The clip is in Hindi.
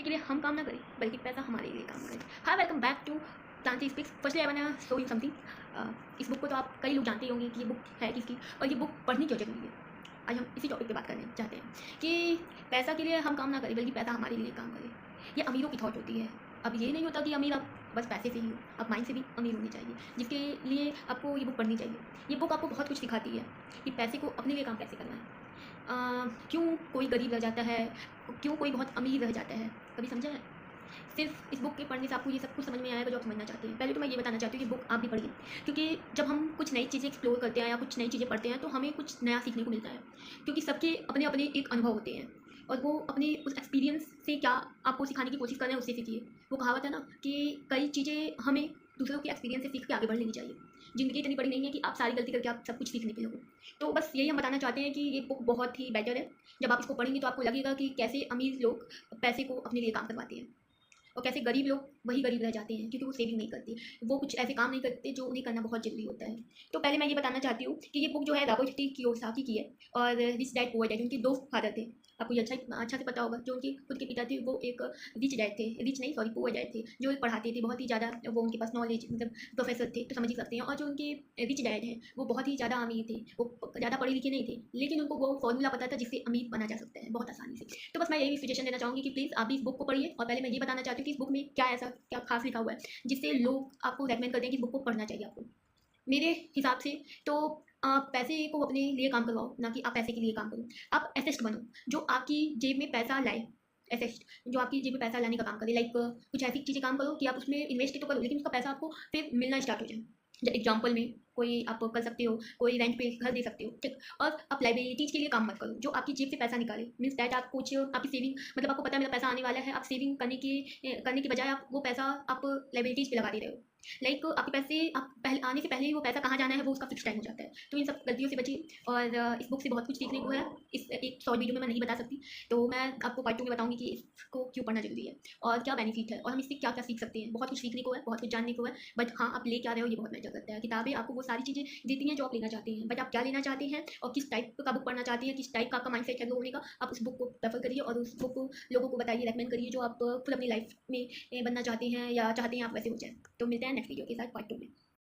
के लिए हम काम ना करें बल्कि पैसा हमारे लिए काम करे। हाय, वेलकम बैक टू क्रांति speaks. Firstly I want show you something. इस बुक को तो आप कई लोग जानते ही होंगे कि ये बुक है किसकी और ये बुक पढ़नी क्यों जरूरी है। आज हम इसी टॉपिक पे बात करने चाहते हैं कि पैसा के लिए हम काम ना करें बल्कि पैसा हमारे लिए काम करे। ये अमीरों की थॉट होती है। अब ये नहीं होता कि अमीर आप बस पैसे से ही हो, आप माइंड से भी अमीर होने चाहिए, जिसके लिए आपको ये बुक पढ़नी चाहिए। ये बुक आपको बहुत कुछ सिखाती है कि पैसे को अपने लिए काम कैसे करना है। क्यों कोई गरीब रह जाता है, क्यों कोई बहुत अमीर रह जाता है, कभी समझा है? सिर्फ इस बुक के पढ़ने से आपको ये सब कुछ समझ में आएगा जो आप समझना चाहते हैं। पहले तो मैं ये बताना चाहती हूँ कि बुक आप भी पढ़िए, क्योंकि जब हम कुछ नई चीज़ें एक्सप्लोर करते हैं या कुछ नई चीज़ें पढ़ते हैं तो हमें कुछ नया सीखने को मिलता है, क्योंकि सबके अपने अपने एक अनुभव होते हैं और वो अपने उस एक्सपीरियंस से क्या आपको सिखाने की कोशिश कर रहे हैं उससे सीखिए। वो कहावत है ना कि कई चीज़ें हमें दूसरों के एक्सपीरियंस से सीख के आगे बढ़ लेनी चाहिए। ज़िंदगी इतनी बड़ी नहीं है कि आप सारी गलती करके आप सब कुछ सीखने के लगो। तो बस यही हम बताना चाहते हैं कि ये बुक बहुत ही बेटर है। जब आप इसको पढ़ेंगे तो आपको लगेगा कि कैसे अमीर लोग पैसे को अपने लिए काम करवाते हैं और कैसे गरीब लोग वही गरीब रह जाते हैं, क्योंकि वो सेविंग नहीं करते, वो कुछ ऐसे काम नहीं करते जो उन्हें करना बहुत ज़रूरी होता है। तो पहले मैं ये बताना चाहती हूँ कि ये बुक जो है रॉबर्ट टी कियोसाकी की है और रिच डैड पुअर डैड, उनके दो फादर थे। आपको ये अच्छा से पता होगा। जो उनके खुद के पिता थे वो एक रिच डैड थे, रिच नहीं सॉरी पुअर डैड थे, जो पढ़ाते थे बहुत ही ज़्यादा, वो उनके पास नॉलेज मतलब प्रोफेसर थे, तो समझ ही सकते हैं। और जो उनके रिच डैड हैं वो बहुत ही ज़्यादा अमीर थे, वो ज़्यादा पढ़े लिखे नहीं थे, लेकिन उनको वो फॉर्मूला पता था जिससे अमीर बना जा सकता है बहुत आसानी से। तो बस मैं यही सजेशन देना चाहूँगी कि प्लीज़ आप भी इस बुक को पढ़िए। और पहले मैं ये बताना चाहती हूँ कि इस बुक में क्या ऐसा क्या खास लिखा हुआ है जिससे लोग आपको रेकमेंड करते हैं कि बुक को पढ़ना चाहिए आपको। मेरे हिसाब से तो आप पैसे को अपने लिए काम करवाओ, ना कि आप पैसे के लिए काम करो। आप एसेस्ट बनो जो आपकी जेब में पैसा लाए। एसेस्ट जो आपकी जेब में पैसा लाने का काम करे, लाइक कुछ ऐसी चीज़ें काम करो कि आप उसमें इन्वेस्ट तो करो लेकिन उसका पैसा आपको फिर मिलना स्टार्ट हो जाए। एग्जाम्पल में कोई आप कर सकते हो, कोई रेंट पे घर दे सकते हो, ठीक। और आप लाइबिलिटीज़ के लिए काम मत करो जो आपकी जेब से पैसा निकाले। मीन्स दैट आप कुछ आपकी सेविंग, मतलब आपको पता है मेरा पैसा आने वाला है, आप सेविंग करने की बजाय आप वो पैसा आप लाइबिलिटीज़ पे लगा दे रहे हो। लाइक आपके पैसे आप पहले आने से पहले ही वो पैसा कहाँ जाना है वो उसका फिक्स टाइम हो जाता है। तो इन सब गलतियों से बचिए। और इस बुक से बहुत कुछ सीखने को है। इस एक शॉर्ट वीडियो में मैं नहीं बता सकती, तो मैं आपको पार्ट 2 में बताऊंगी कि इसको क्यों पढ़ना जरूरी है और क्या बेनिफिट है और हम इससे क्या क्या सीख सकते हैं। बहुत कुछ सीखने को है, बहुत कुछ जानने को है, बट हाँ आप ले क्या रहे हो ये बहुत मैटर करता है। किताबें आपको वो सारी चीज़ें देती हैं जो आप लेना चाहते हैं, बट आप क्या लेना चाहते हैं और किस टाइप का बुक पढ़ना चाहते हैं, किस टाइप का आपका माइंड सेट है होने का, आप उस बुक को प्रेफर करिए और उस बुक को लोगों को बताइए, रेकमेंड करिए जो आप खुद अपनी लाइफ में बनना चाहते हैं या चाहते हैं आप वैसे हो जाए। तो मिलते हैं नेक्स्ट वीडियो के साथ पार्ट 2 में।